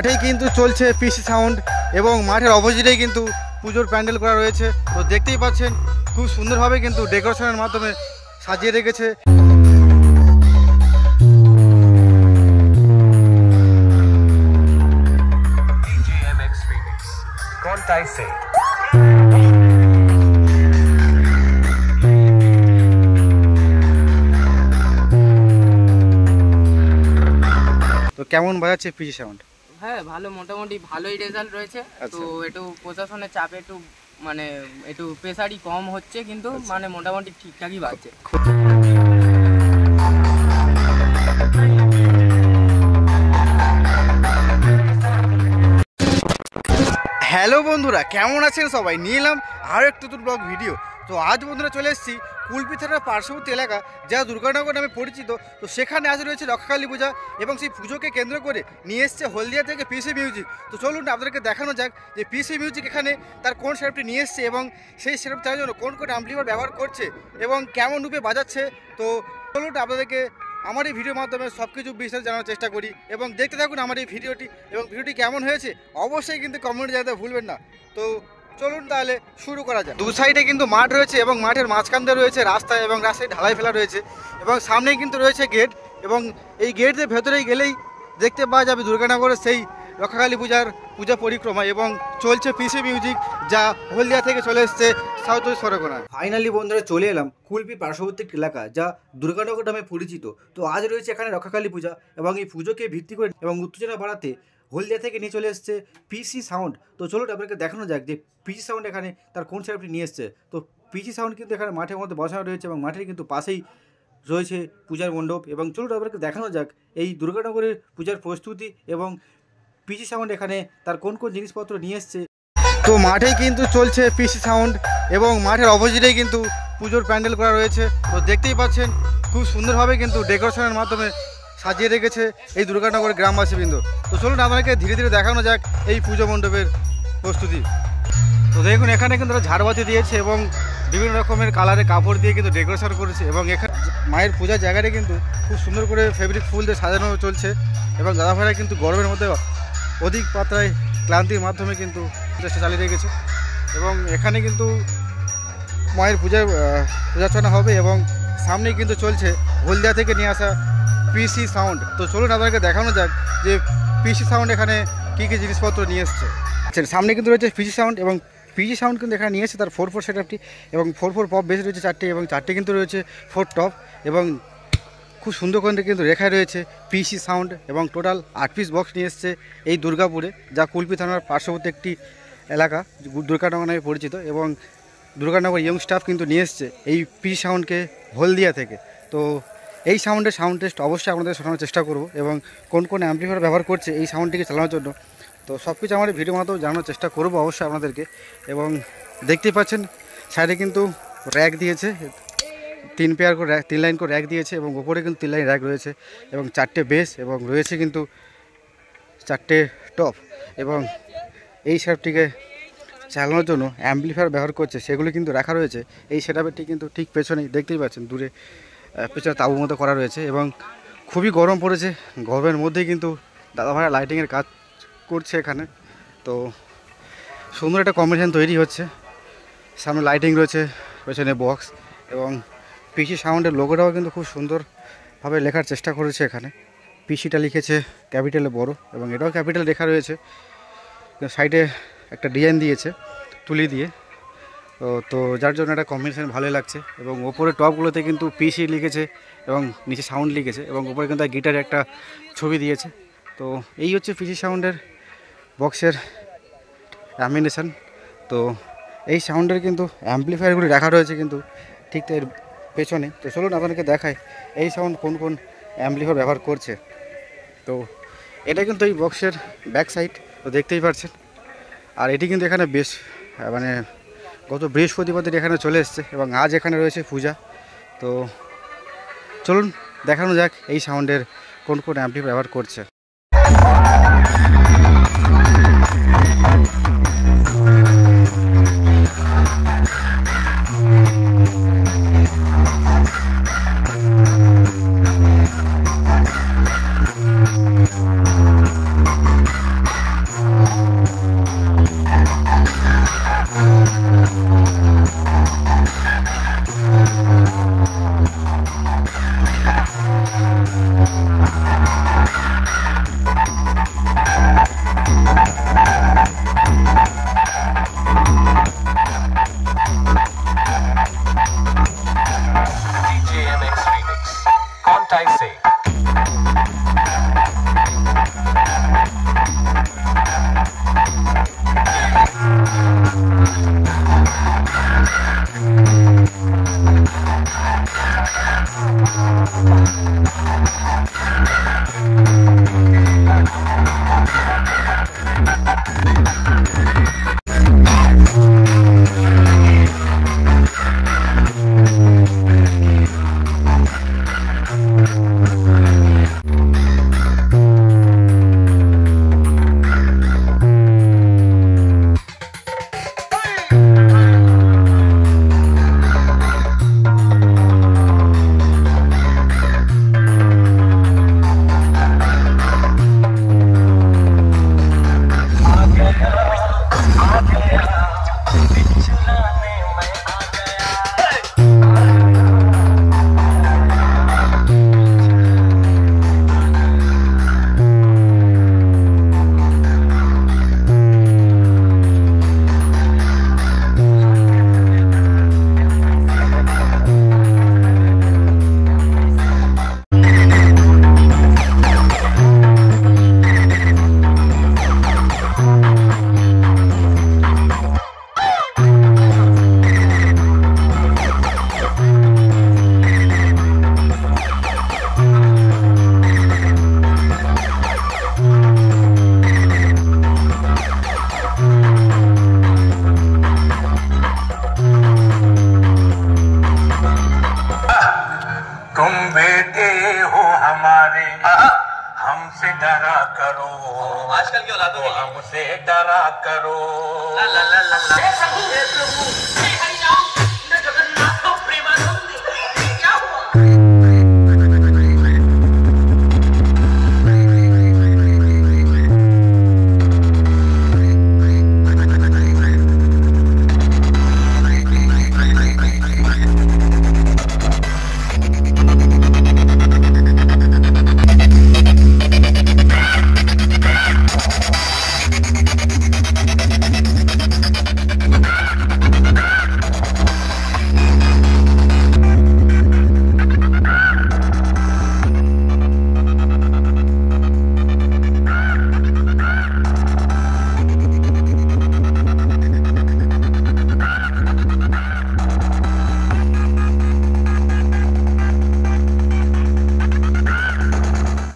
মাঠেই কিন্তু চলছে পিসি সাউন্ড এবং মাঠের অপোজিটেই কিন্তু পুজোর প্যান্ডেল করা রয়েছে। তো দেখতেই পাচ্ছেন খুব সুন্দরভাবে কিন্তু ডেকোরেশনের মাধ্যমে সাজিয়ে রেখেছে। তো কেমন বাজাচ্ছে পিসি সাউন্ড? হ্যাঁ ভালো, মোটামুটি ভালোই রেজাল্ট রয়েছে। তো একটু প্রশাসনের চাপে একটু প্রেসারই কম হচ্ছে, কিন্তু মানে মোটামুটি ঠিকঠাকই বাজছে। হ্যালো বন্ধুরা, কেমন আছেন সবাই? নিয়ে এলাম আরও একটু নতুন ব্লগ ভিডিও। তো আজ বন্ধুরা চলে এসেছি কুলপি থানার পার্শ্ববর্তী এলাকা যা দুর্গানগর নামে পরিচিত। তো সেখানে আজ রয়েছে রক্ষাকালী পূজা এবং সেই পুজোকে কেন্দ্র করে নিয়ে এসছে হলদিয়া থেকে পিসি মিউজিক। তো চলুন আপনাদেরকে দেখানো যাক যে পিসি মিউজিক এখানে তার কোন সেটআপটি নিয়ে এসছে এবং সেই সেটআপ চালানোর জন্য কোন কোন অ্যাম্পলিফায়ার ব্যবহার করছে এবং কেমন রূপে বাজাচ্ছে। তো চলুন আপনাদেরকে আমার এই ভিডিওর মাধ্যমে সব কিছু বিস্তারিত জানার চেষ্টা করি এবং দেখতে থাকুন আমার এই ভিডিওটি। এবং ভিডিওটি কেমন হয়েছে অবশ্যই কিন্তু কমেন্টে জানাতে ভুলবেন না। তো চলুন তাহলে শুরু করা যায়। দু সাইডে কিন্তু মাঠ রয়েছে এবং মাঠের মাঝখান দিয়ে রয়েছে রাস্তা এবং রাস্তায় ঢালাই ফেলা রয়েছে এবং সামনেই কিন্তু রয়েছে গেট এবং এই গেটের ভেতরেই গেলেই দেখতে পাওয়া যাবে দুর্গানগরের সেই রক্ষাকালী পূজা পরিক্রমা এবং চলছে পিসি মিউজিক যা হলদিয়া থেকে চলে এসছে সাউথ ওয়েস্ট পরগনায়। ফাইনালি বন্ধুরা চলে এলাম কুলপি পার্শ্ববর্তী এলাকা যা দুর্গানগর নামে পরিচিত। তো আজ রয়েছে এখানে রক্ষাকালী পূজা এবং এই পুজোকে ভিত্তি করে এবং উত্তেজনা বাড়াতে হলদিয়া থেকে নিয়ে চলে এসছে পিসি সাউন্ড। তো চলুন আপনাকে দেখানো যাক যে পিসি সাউন্ড এখানে তার কোন সেটআপটি নিয়ে এসছে। তো পিসি সাউন্ড কিন্তু এখানে মাঠের মধ্যে বসানো রয়েছে এবং মাঠের কিন্তু পাশেই রয়েছে পূজার মণ্ডপ। এবং চলুন আপনাকে দেখানো যাক এই দুর্গানগরের পূজার প্রস্তুতি এবং পিসি সাউন্ড এখানে তার কোন কোন জিনিসপত্র নিয়ে এসছে। তো মাঠেই কিন্তু চলছে পিসি সাউন্ড এবং মাঠের অপোজিটেই কিন্তু পুজোর প্যান্ডেল করা রয়েছে। তো দেখতেই পাচ্ছেন খুব সুন্দরভাবে কিন্তু ডেকোরেশনের মাধ্যমে সাজিয়ে রেখেছে এই দুর্গানগরের গ্রামবাসীবৃন্দ। তো চলুন আপনাকে ধীরে ধীরে দেখানো যাক এই পুজো মণ্ডপের প্রস্তুতি। তো দেখুন এখানে কিন্তু তারা ঝাড়বাতি দিয়েছে এবং বিভিন্ন রকমের কালারের কাপড় দিয়ে কিন্তু ডেকোরেশন করেছে এবং এখানে মায়ের পূজার জায়গাটা কিন্তু খুব সুন্দর করে ফেব্রিক ফুল দিয়ে সাজানো চলছে এবং দাদাভাইরা কিন্তু গরমের মধ্যে অধিক মাত্রায় ক্লান্তির মাধ্যমে কিন্তু চেষ্টা চালিয়ে রেখেছে এবং এখানে কিন্তু মায়ের পূজার্চনা হবে এবং সামনেই কিন্তু চলছে হলদিয়া থেকে নিয়ে আসা পিসি সাউন্ড। তো চলুন আপনাদেরকে দেখানো যাক যে পিসি সাউন্ড এখানে কী কী জিনিসপত্র নিয়ে এসছে। আচ্ছা, সামনে কিন্তু রয়েছে পিসি সাউন্ড এবং পিসি সাউন্ড কিন্তু এখানে নিয়ে এসছে তার 4/4 সেটআপটি এবং 4/4 পপ বেস রয়েছে 4টে এবং 4টে কিন্তু রয়েছে 4 টপ এবং খুব সুন্দর করে কিন্তু রেখায় রয়েছে পিসি সাউন্ড এবং টোটাল 8 পিস বক্স নিয়ে এসছে এই দুর্গাপুরে যা কুলপি থানার পার্শ্ববর্তী একটি এলাকা দুর্গানগর নামে পরিচিত এবং দুর্গানগর ইয়ং স্টাফ কিন্তু নিয়ে এসছে এই পিসি সাউন্ডকে হলদিয়া থেকে। তো এই সাউন্ডের সাউন্ড টেস্ট অবশ্যই আপনাদের শোনানোর চেষ্টা করব এবং কোন কোন অ্যাম্পলিফায়ার ব্যবহার করছে এই সাউন্ডটিকে চালানোর জন্য। তো সব কিছু আমার ভিডিও মাধ্যমে জানানোর চেষ্টা করব অবশ্যই আপনাদেরকে। এবং দেখতেই পাচ্ছেন সাইডে কিন্তু র্যাক দিয়েছে 3 পেয়ার করে 3 লাইন করে র্যাক দিয়েছে এবং ওপরে কিন্তু 3 লাইন র্যাক রয়েছে এবং 4টে বেস এবং রয়েছে কিন্তু 4টে টপ এবং এই সেটআপটিকে চালানোর জন্য অ্যাম্পলিফায়ার ব্যবহার করছে সেগুলো কিন্তু রাখা রয়েছে এই সেটআপটি কিন্তু ঠিক পেছনেই দেখতেই পাচ্ছেন দূরে পেছনে তাঁবুর মতো করা রয়েছে এবং খুবই গরম পড়েছে। গরমের মধ্যেই কিন্তু দাদাভাইরা লাইটিংয়ের কাজ করছে এখানে। তো সুন্দর একটা কম্বিনেশন তৈরি হচ্ছে, সামনে লাইটিং রয়েছে, পেছনে বক্স এবং পিসি সাউন্ডের লোগোটাও কিন্তু খুব সুন্দরভাবে লেখার চেষ্টা করেছে এখানে। পিসিটা লিখেছে ক্যাপিটালে বড় এবং এটাও ক্যাপিটাল লেখা রয়েছে। সাইডে একটা ডিজাইন দিয়েছে তুলি দিয়ে, তো যার জন্য একটা কম্বিনেশন ভালোই লাগছে এবং ওপরে টপগুলোতে কিন্তু পিসি লিখেছে এবং নিচে সাউন্ড লিখেছে এবং ওপরে কিন্তু গিটারে একটা ছবি দিয়েছে। তো এই হচ্ছে পিসি সাউন্ডের বক্সের অ্যামিনেশন। তো এই সাউন্ডের কিন্তু অ্যাম্পলিফায়ারগুলি রাখা রয়েছে কিন্তু ঠিক এর পেছনে। তো চলুন আপনাদেরকে দেখায় এই সাউন্ড কোন কোন অ্যাম্পলিফায়ার ব্যবহার করছে। তো এটা কিন্তু এই বক্সের ব্যাক সাইড, তো দেখতেই পাচ্ছেন। আর এটি কিন্তু এখানে বেশ মানে গত বৃহস্পতিবার এখানে চলে এসছে এবং আজ এখানে রয়েছে পূজা। তো চলুন দেখানো যাক এই সাউন্ডের কোন কোন অ্যাম্পলিফায়ার ব্যবহার করছে। आजकल की औलादों को हमसे डरा करो। ला ला ला ला ला। हे प्रभु, हे प्रभु, हे हरिनाम, न जगन्नाथ प्रेमानंद, क्या हुआ?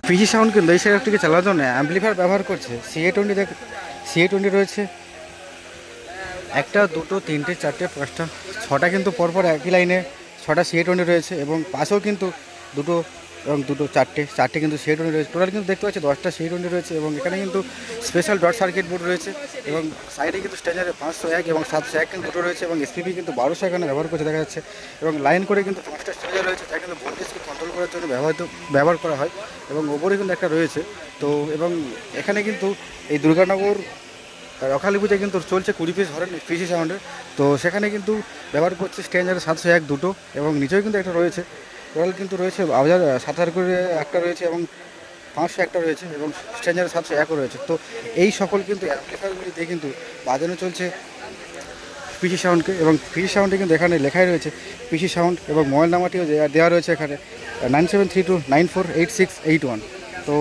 পিসি সাউন্ড কিন্তু এই সেটআপটিকে চালানোর জন্য অ্যাম্পলিফায়ার ব্যবহার করছে CA20 রয়েছে একটা, দুটো, তিনটে, চারটে, পাঁচটা, ছটা কিন্তু পরপর একই লাইনে 6টা CA20 রয়েছে এবং পাশেও কিন্তু দুটো এবং দুটো চারটে কিন্তু CA20 রয়েছে। টোটাল কিন্তু দেখতে পাচ্ছি 10টা CA20 রয়েছে এবং এখানে কিন্তু স্পেশাল ডট সার্কিট বোর্ড রয়েছে এবং সাইডে কিন্তু স্ট্যান্ডার্ডে 501 এবং 701 কিন্তু দুটো রয়েছে এবং SPB কিন্তু 1200 এখানে ব্যবহার করছে দেখা যাচ্ছে এবং লাইন করে কিন্তু 5টা স্টেজার রয়েছে যা কিন্তু ভোল্টেজকে কন্ট্রোল করার জন্য ব্যবহার করা হয় এবং ওপরে কিন্তু একটা রয়েছে। তো এবং এখানে কিন্তু এই দুর্গানগর রখালি পূজায় কিন্তু চলছে 20 পিস হরেন পিসি সাউন্ডের, তো সেখানে কিন্তু ব্যবহার করছে স্ট্যান্ডার্ডে 701 দুটো এবং নিচেও কিন্তু একটা রয়েছে। টোটাল কিন্তু রয়েছে 7000 করে একটা রয়েছে এবং 500 একটা রয়েছে এবং স্ট্যান্ডার্ডে 701ও রয়েছে। তো এই সকল কিন্তু অ্যাম্পলিফায়ারগুলি দিয়ে কিন্তু বাজানো চলছে পিসি সাউন্ডকে এবং পিসি সাউন্ডে কিন্তু এখানে লেখাই রয়েছে পিসি সাউন্ড এবং মোবাইল নাম্বারটিও দেওয়া রয়েছে এখানে 9732948681। তো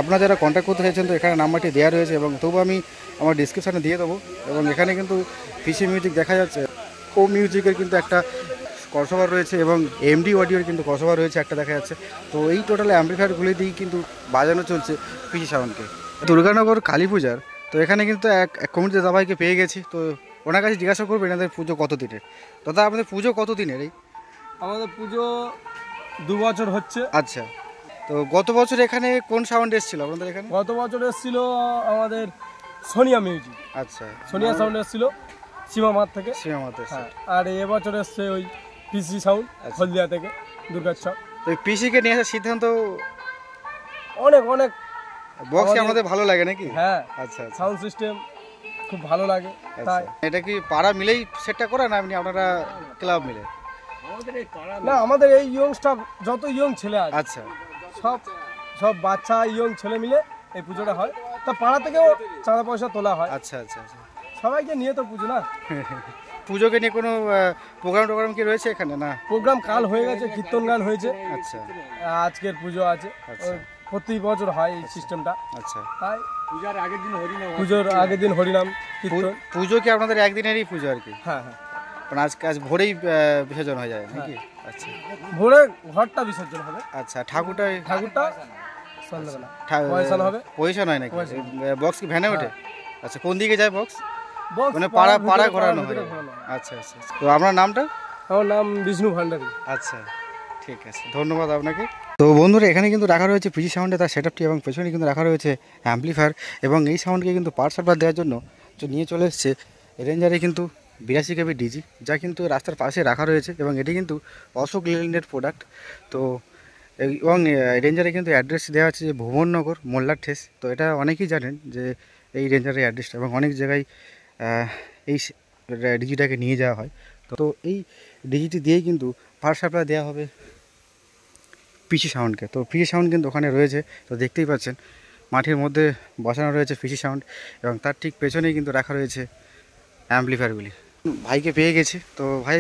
আপনারা যারা কন্ট্যাক্ট করতে চাইছেন তো এখানে নাম্বারটি দেওয়া রয়েছে এবং তবু আমি আমার ডিসক্রিপশানে দিয়ে দেবো এবং এখানে কিন্তু পিসি মিউজিক দেখা যাচ্ছে, ও মিউজিকের কিন্তু একটা ক্রসওভার রয়েছে এবং এমডি অডিওর কিন্তু ক্রসওভার রয়েছে একটা দেখা যাচ্ছে। তো এই টোটাল অ্যাম্পলিফায়ারগুলি দিয়েই কিন্তু বাজানো চলছে পিসি সাউন্ডকে। দুর্গানগর কালী পূজার তো এখানে কিন্তু এক কমিটিতে দাবাইকে পেয়ে গেছি, তো ওনার কাছে জিজ্ঞাসা করবো এনাদের পুজো কত দিনের। দাদা আপনাদের পুজো কত দিনের? এই আমাদের পুজো 2 বছর হচ্ছে। আচ্ছা, তো গত বছর এখানে কোন সাউন্ড এসেছিল আপনাদের এখানে? গত বছর এসেছিল আমাদের সোনিয়া মিউজিক। আচ্ছা, সোনিয়া সাউন্ড এসেছিল সীমামার থেকে। হ্যাঁ, আর এবছর এসছে ওই পিসি সাউন্ড হলদিয়া থেকে দুর্গোৎসব। তো পিসিকে নিয়ে আসার সিদ্ধান্ত অনেক বক্স আমাদের ভালো লাগে নাকি? হ্যাঁ, আচ্ছা, সাউন্ড সিস্টেম খুব ভালো লাগে। তাই এটা কি পাড়া মিলেই সেটটা করা না আপনি আপনারা ক্লাব মিলে? না আমাদের এই ইয়ং স্টাফ যত ইয়ং ছেলে আছে আচ্ছা সব সব বাচ্চা ইয়ং ছেলে মিলে এই পুজোটা হয়। তা পাড়া থেকেও চাঁদা পয়সা তোলা হয়, আচ্ছা আচ্ছা আচ্ছা। সবাইকে নিয়ে তো পুজো না। পুজোকে নিয়ে কোনো প্রোগ্রাম কি রয়েছে এখানে না? প্রোগ্রাম কাল হয়ে গেছে, কীর্তন গান হয়েছে, আচ্ছা আজকের পুজো আছে। আচ্ছা। প্রতি বছর হয় এই সিস্টেমটা, আচ্ছা। তাই পুজোর আগের দিন হরিনাম কীর্তন। পুজো কি আপনাদের একদিনেরই পুজো আর কি? হ্যাঁ হ্যাঁ, মানে আজ ভোরেই বিসর্জন হয়ে যায় নাকি? আচ্ছা ভোরে ঘরটা বিসর্জন হবে, আচ্ছা। ঠাকুরটা সন্ধ্যাবেলা পয়সানো হবে। পয়সা নয় নাকি? পয়সা। বক্স কি ভ্যানে ওঠে? আচ্ছা, কোন দিকে যায় বক্স? বক্স মানে পাড়া পাড়া ভিতরে, ঘোরানো ভিতরে হয়? ঘোরানো হয়। আচ্ছা আচ্ছা। তো আপনার নামটা? আমার নাম বিষ্ণু ভান্ডারী। আচ্ছা ঠিক আছে, ধন্যবাদ আপনাকে। তো বন্ধুরা, এখানে কিন্তু রাখা রয়েছে পিজি সাউন্ডে তার সেটআপটি, এবং পেছনে কিন্তু রাখা রয়েছে অ্যাম্পলিফায়ার, এবং এই সাউন্ডকে কিন্তু পাওয়ার সাপ্লাই দেওয়ার জন্য নিয়ে চলে এসেছে রেঞ্জারে কিন্তু 82 কেবি ডিজি, যা কিন্তু রাস্তার পাশে রাখা রয়েছে, এবং এটি কিন্তু অশোক লেল্যান্ডের প্রোডাক্ট। তো এবং রেঞ্জারে কিন্তু অ্যাড্রেস দেওয়া আছে যে ভুবননগর মোল্লার ঠেস। তো এটা অনেকেই জানেন যে এই রেঞ্জারের অ্যাড্রেসটা, এবং অনেক জায়গায় এই ডিজিটাকে নিয়ে যাওয়া হয়। তো এই ডিজিটি দিয়েই কিন্তু পাওয়ার সাপ্লাই দেওয়া হবে পিসি সাউন্ডকে। তো পিসি সাউন্ড কিন্তু ওখানে রয়েছে, তো দেখতেই পাচ্ছেন মাঠের মধ্যে বসানো রয়েছে পিসি সাউন্ড, এবং তার ঠিক পেছনেই কিন্তু রাখা রয়েছে অ্যাম্পলিফায়ারগুলি। ভাইকে পেয়ে গেছি। তো ভাই,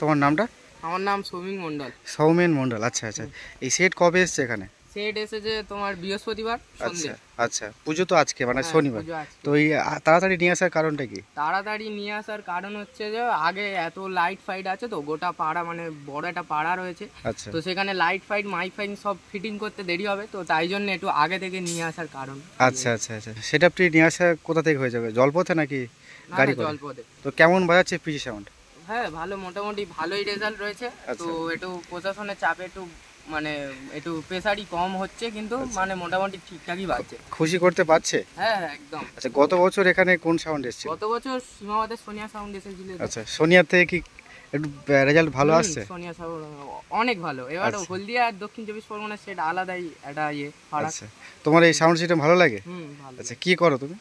তোমার নামটা? আমার নাম সৌমিক মণ্ডল। সৌমেন মণ্ডল, আচ্ছা আচ্ছা। এই সেট কবে এসছে এখানে? সেট এসেছে তোমার বৃহস্পতিবার সন্ধ্যে। আচ্ছা আচ্ছা, পুজো তো আজকে মানে হ্যাঁ, শনিবার। পুজো আজকে। তো এই তাড়াতাড়ি নিয়ে আসার কারণটা কি? তাড়াতাড়ি নিয়ে আসার কারণ হচ্ছে যে আগে এত লাইট ফাইট আছে, তো গোটা পাড়া মানে বড় একটা পাড়া রয়েছে, আচ্ছা তো সেখানে লাইট ফাইট মাইক ফাইট সব ফিটিং করতে দেরি হবে, তো তাই জন্য একটু আগে থেকে নিয়ে আসার কারণ। আচ্ছা আচ্ছা আচ্ছা। সেটআপটি নিয়ে আসা কোথা থেকে হয়ে যাবে? জলপথে নাকি না, গাড়ি না, করে? জলপথে। তো কেমন বাজাচ্ছে পিসি সাউন্ড? হ্যাঁ, ভালো, মোটামুটি ভালোই রেজাল্ট রয়েছে। আচ্ছা। তো একটু প্রশাসনের চাপে একটু মানে একটু প্রেসারই কম হচ্ছে, কিন্তু মানে মোটামুটি ঠিকঠাকই বাজছে। খুশি করতে পারছে? হ্যাঁ হ্যাঁ, একদম। আচ্ছা, গত বছর এখানে কোন সাউন্ড এসেছিল? গত বছর সীমাবাদের সোনিয়া সাউন্ড এসেছিল। আচ্ছা, সোনিয়ার থেকে কি একটু রেজাল্ট ভালো আসছে? সোনিয়া সাউন্ড অনেক ভালো। এবার আচ্ছা। হলদিয়া আর দক্ষিণ চব্বিশ পরগনা সেটা আলাদাই একটা ফারাক। আচ্ছা, তোমার এই সাউন্ড সিস্টেম ভালো লাগে? ভালো। আচ্ছা, কি করো তুমি?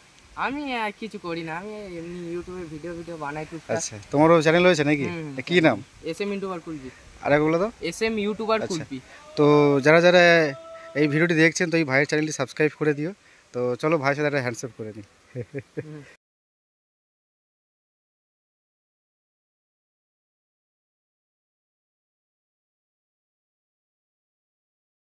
আমি আর কিছু করি না, আমি এমনি ইউটিউবে ভিডিও বানাই টুকটাক। আচ্ছা, তোমারও চ্যানেল রয়েছে নাকি? কি নাম? এসএম ইউটিউবার কুলপি। আরেক বলো তো। এসএম ইউটিউবার আচ্ছা। কুলপি। তো যারা যারা এই ভিডিওটি দেখছেন, তো এই ভাইয়ের চ্যানেলটি সাবস্ক্রাইব করে দিও। তো চলো ভাইয়ের সাথে একটা হ্যান্ডশেক করে নিই।